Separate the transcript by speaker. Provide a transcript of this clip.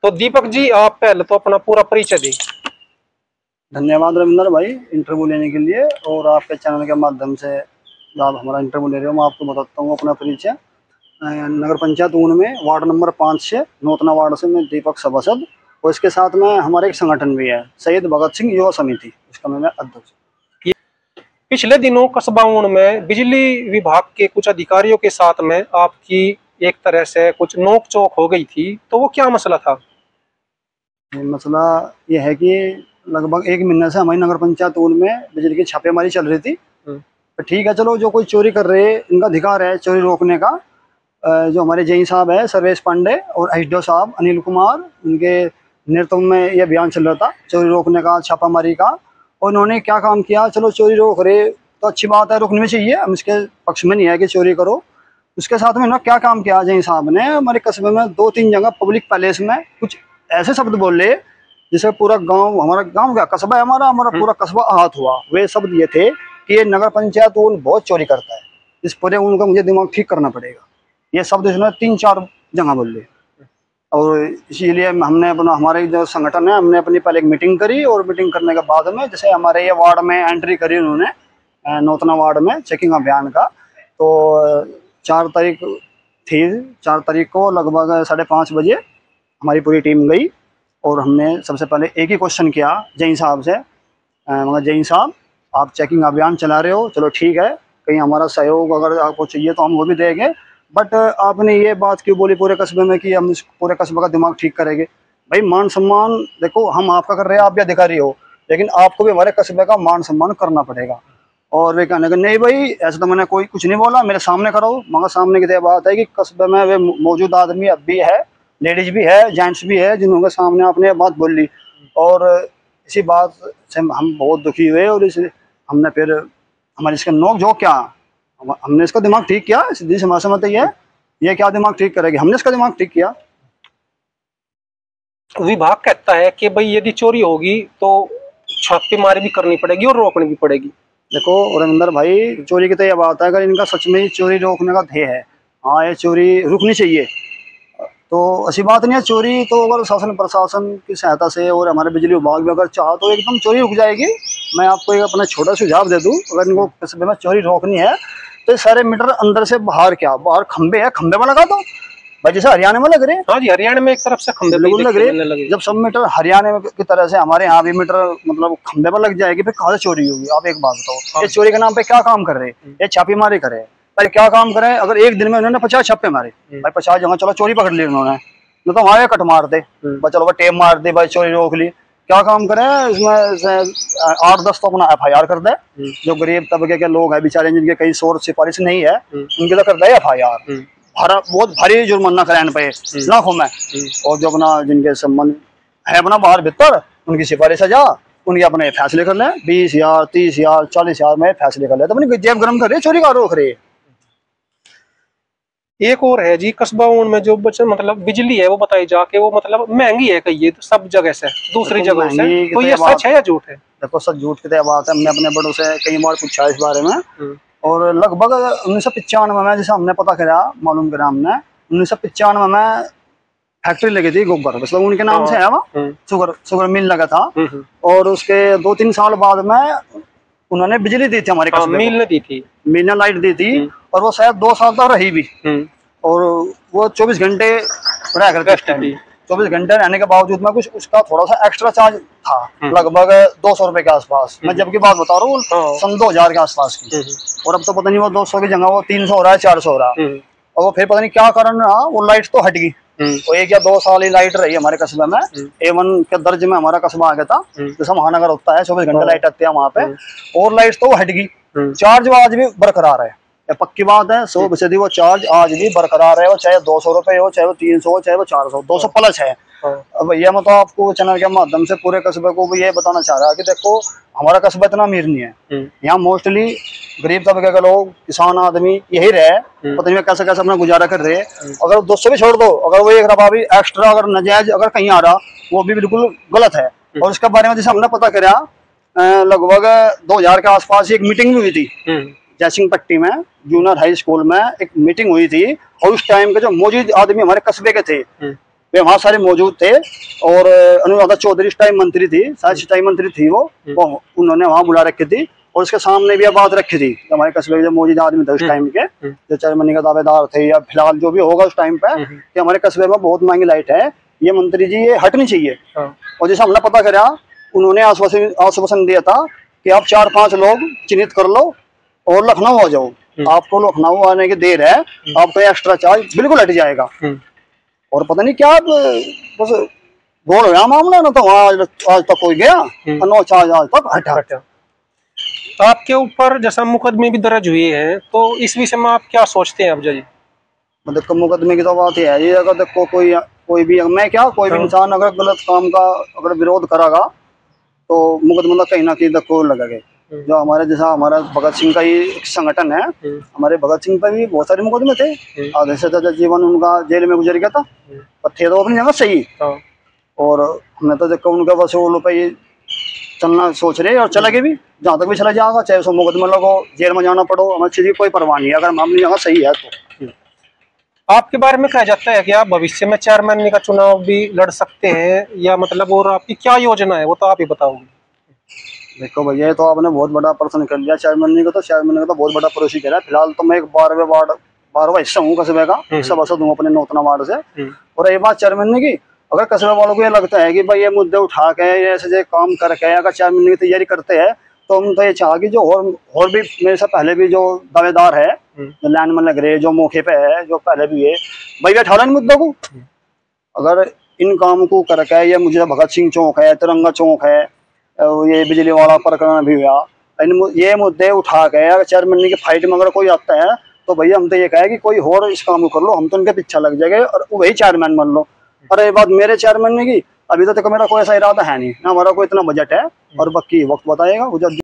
Speaker 1: तो दीपक जी, आप पहले तो अपना पूरा परिचय दें।
Speaker 2: धन्यवाद रविंदर भाई इंटरव्यू लेने के लिए, और आपके चैनल के माध्यम से आप हमारा इंटरव्यू ले रहे हो। मैं आपको बताता हूँ अपना परिचय। नगर पंचायत ऊन में वार्ड नंबर 5 से नौतना वार्ड से मैं दीपक सभासद, और इसके साथ में हमारे एक संगठन भी है, शहीद भगत सिंह युवा समिति, उसका मैं अध्यक्ष।
Speaker 1: पिछले दिनों कस्बा ऊन में बिजली विभाग के कुछ अधिकारियों के साथ में आपकी एक तरह से कुछ नोक चोक हो गई थी, तो वो क्या मसला था?
Speaker 2: मसला ये है कि लगभग 1 महीने से हमारी नगर पंचायत ऊन में बिजली की छापेमारी चल रही थी। तो ठीक है, चलो जो कोई चोरी कर रहे हैं इनका अधिकार है चोरी रोकने का। जो हमारे जई साहब है सर्वेश पांडे और एसडीओ साहब अनिल कुमार, उनके नेतृत्व में ये अभियान चल रहा था चोरी रोकने का, छापामारी का। और उन्होंने क्या काम किया, चलो चोरी रोक रहे तो अच्छी बात है, रोकनी भी चाहिए, हम इसके पक्ष में नहीं है कि चोरी करो। उसके साथ में उन्होंने क्या काम किया, जई साहब ने हमारे कस्बे में 2-3 जगह पब्लिक पैलेस में कुछ ऐसे शब्द बोले जिससे पूरा गांव, हमारा गांव क्या कस्बा है हमारा पूरा कस्बा आहत हुआ। वे शब्द ये थे कि ये नगर पंचायत ऊन बहुत चोरी करता है, इस पूरे ऊन का मुझे दिमाग ठीक करना पड़ेगा। ये शब्द इसने 3-4 जगह बोले, और इसीलिए हमने अपना, हमारे जो संगठन है, हमने अपनी पहले एक मीटिंग करी, और मीटिंग करने के बाद में जैसे हमारे ये वार्ड में एंट्री करी उन्होंने, नौतना वार्ड में चेकिंग अभियान का। तो 4 तारीख थी, 4 तारीख को लगभग 5:30 बजे हमारी पूरी टीम गई, और हमने सबसे पहले एक ही क्वेश्चन किया जैन साहब से, मगर जैन साहब आप चेकिंग अभियान चला रहे हो, चलो ठीक है, कहीं हमारा सहयोग अगर आपको चाहिए तो हम वो भी देंगे, बट आपने ये बात क्यों बोली पूरे कस्बे में कि हम इस पूरे कस्बे का दिमाग ठीक करेंगे? भाई मान सम्मान देखो, हम आपका कर रहे हैं, आप भी अधिकारी हो, लेकिन आपको भी हमारे कस्बे का मान सम्मान करना पड़ेगा। और वे कहने लगे नहीं भाई ऐसा तो मैंने कोई कुछ नहीं बोला, मेरे सामने करो। मगर सामने की बात है कि कस्बे में वे मौजूद आदमी अब भी है, लेडीज भी है, जेंट्स भी है, जिन्होंने सामने आपने बात बोल ली, और इसी बात से हम बहुत दुखी हुए। और इस हमने फिर हमारे इसका नोक झोंक क्या, हमने इसका दिमाग ठीक किया। सीधी सी समझ ये क्या दिमाग ठीक करेगी, हमने इसका दिमाग ठीक किया।
Speaker 1: विभाग कहता है कि भाई यदि चोरी होगी तो छापेमारी भी करनी पड़ेगी और रोकनी भी पड़ेगी।
Speaker 2: देखो रविंदर भाई, चोरी की तो यह बात है, अगर इनका सच में ही चोरी रोकने का ध्येय है, हाँ ये चोरी रुकनी चाहिए, तो ऐसी बात नहीं है। चोरी तो अगर शासन प्रशासन की सहायता से और हमारे बिजली विभाग में अगर चाहा तो एकदम चोरी रुक जाएगी। मैं आपको एक अपना छोटा सुझाव दे दूं, अगर इनको कस्बे में चोरी रोकनी है तो सारे मीटर अंदर से बाहर, क्या बाहर खंबे है, खंबे में लगा दो भाई, जैसे हरियाणा में लग रहे हैं।
Speaker 1: हाँ जी, हरियाणा में एक तरफ से खंबे
Speaker 2: बिल्कुल लग रहे। जब सब मीटर हरियाणा की तरह से हमारे यहाँ भी मीटर मतलब खंबे पर लग जाएगी, फिर कहाँ से चोरी होगी? आप एक बात बताओ, ये चोरी के नाम पे क्या काम कर रहे हैं? ये छापेमारी करे, भाई क्या काम करें? अगर एक दिन में उन्होंने 50 छापे मारे, भाई 50 जगह चलो चोरी पकड़ ली उन्होंने, न तो वहाँ कट मार दे, चलो भाई टेप मार दे, भाई चोरी रोक ली। क्या काम करें इसमें? 8-10 तो अपना FIR कर दे, जो गरीब तबके के लोग हैं बेचारे, जिनके कई सोर्स सिफारिश नहीं है, उनके तो कर दे FIR, बहुत भारी जुर्माना कराने पे लाखों में। और जो अपना जिनके संबंध है अपना बाहर भीतर, उनकी सिफारिश जा, उनके अपने फैसले कर ले, 20,000, 30,000, 40,000 में फैसले कर ले, तो अपनी जेब गर्म कर रहे, चोरी का रोक रहे।
Speaker 1: एक और है जी, कस्बा ऊन में जो मतलब बिजली है वो बताई जाके वो मतलब महंगी है कही तो सब जगह से, दूसरी जगह से, तो ये सच है या झूठ है?
Speaker 2: देखो सच झूठ की बात है, हमने अपने बड़ों से कई बार पूछा इस बारे में, और लगभग 1995 में जैसे हमने पता करा, मालूम करा हमने, 1995 में फैक्ट्री लगी थी गोबर, मतलब उनके नाम से है वो, शुगर मिल लगा था। और उसके 2-3 साल बाद में उन्होंने बिजली दी थी हमारे कस्बे
Speaker 1: मिल ने दी थी,
Speaker 2: मिल ने लाइट दी थी, और वो शायद 2 साल तक रही भी, और वो 24 घंटे रह करके 24 घंटे रहने के बावजूद में कुछ उसका थोड़ा सा एक्स्ट्रा चार्ज था, लगभग 200 रुपए के आसपास। मैं जब की बात बता रहा हूँ, सन 2000 के आसपास की, और अब तो पता नहीं वो 200 की जगह वो 300 हो रहा है, 400 हो रहा है। और वो फिर पता नहीं क्या कारण रहा, वो लाइट तो हट गई, तो 1 या 2 साल ही लाइट रही हमारे कस्बे में। A1 के दर्ज में हमारा कस्बा आ गया था, जैसा महानगर होता है 24 घंटे लाइट आती है वहाँ पे, और लाइट तो हट गई, चार्ज वो आज भी बरकरार है, पक्की बात है, 100% वो चार्ज आज भी बरकरार है, वो चाहे 200 रुपए हो, चाहे वो 300 हो, चाहे वो 400, 200 प्लस है। अब ये मैं तो आपको चैनल के माध्यम से पूरे कस्बे को भी ये बताना चाह रहा है कि देखो हमारा कस्बा इतना अमीर नहीं है, यहाँ मोस्टली गरीब तबके के लोग, किसान आदमी यही रहे, पता नहीं कैसे कैसे अपना गुजारा कर रहे। अगर 200 भी छोड़ दो, अगर वो 1 रुपया भी एक्स्ट्रा अगर नाजायज अगर कहीं आ रहा, वो भी बिल्कुल गलत है। और इसके बारे में जैसे हमने पता करा, लगभग 2000 के आसपास एक मीटिंग भी हुई थी जयसिंह पट्टी में, जूनियर हाई स्कूल में एक मीटिंग हुई थी, और उस टाइम के जो मौजूद आदमी हमारे कस्बे के थे, वे वहाँ सारे मौजूद थे। और अनुराधा चौधरी इस टाइम मंत्री थी, शायद सिंचाई मंत्री थी वो उन्होंने वहाँ बुला रखी थी। और उसके सामने भी बात रखी थी हमारे कस्बे के जो मौजूद आदमी थे उस टाइम के, जो चेयरमैन का दावेदार थे या फिलहाल जो भी होगा उस टाइम पे, कि हमारे कस्बे में बहुत महंगी लाइट है, ये मंत्री जी ये हटनी चाहिए। और जैसे हमने पता करा, उन्होंने आश्वासन दिया था कि आप 4-5 लोग चिन्हित कर लो और लखनऊ आ जाओ। आपको लखनऊ आने की देर है, आपको एक्स्ट्रा चार्ज बिल्कुल हट जाएगा। और पता नहीं क्या बस गोल हो गया मामला ना, तो आज तक कोई गया नो चार्ज आज तक हटा।
Speaker 1: आपके ऊपर जैसा मुकदमे भी दर्ज हुए हैं, तो इस विषय में आप क्या सोचते हैं अफजा जी?
Speaker 2: देखो मुकदमे की तो बात है ये, अगर देखो कोई भी मैं क्या कोई भी इंसान अगर गलत काम का अगर विरोध करागा तो मुकदमा कहीं ना कहीं देखो लगेगा। जो हमारे जैसा हमारा भगत सिंह का ही एक संगठन है, हमारे भगत सिंह पर भी बहुत सारे मुकदमे थे, आधे से ज्यादा जीवन उनका जेल में गुजर गया था, पर थे तो अपनी जगह सही। और हमने तो देखो उनके वसूल पे चलना सोच रहे और चलेंगे भी, जहाँ तक भी चला जाएगा, चाहे उसको मुकदमा लगो, जेल में जाना पड़ो, हमें चीज की कोई परवाह नहीं है अगर हम अपनी जगह सही है तो।
Speaker 1: आपके बारे में कहा जाता है कि आप भविष्य में चेयरमैन का चुनाव भी लड़ सकते हैं, या मतलब और आपकी क्या योजना है वो तो आप ही बताओगे?
Speaker 2: देखो भैया ये तो आपने बहुत बड़ा प्रश्न कर लिया। चेयरमैन का तो बहुत बड़ा प्रोसीजर है। फिलहाल तो मैं एक 12वां हिस्सा हूँ कस्बे का, सभासद हूँ अपने नौतना वार्ड से। और ये बात चेयरमैन की, अगर कस्बे वालों को ये लगता है कि भाई ये मुद्दे उठा के ऐसे काम करके अगर चेयरमैन की तैयारी करते हैं, तो हम तो ये चाह कि जो और भी मेरे से पहले भी जो दावेदार है, जो लाइन में लग रहे, जो मौके पे है, जो पहले भी है, भाई उठा इन मुद्दों को। अगर इन काम को करके, ये मुझे भगत सिंह चौक है, तिरंगा चौक है, ये बिजली वाला प्रकरण भी हुआ, ये मुद्दे उठा के अगर चेयरमैन की फाइट में अगर कोई आता है, तो भैया हम तो ये कहे कि कोई और इस काम को कर लो, हम तो उनके पीछे लग जाएंगे और वही चेयरमैन बन लो। और ये बात मेरे चेयरमैन ने की, अभी तो मेरा कोई ऐसा इरादा है नहीं ना, हमारा कोई इतना बजट है, और बाकी वक्त बताएगा।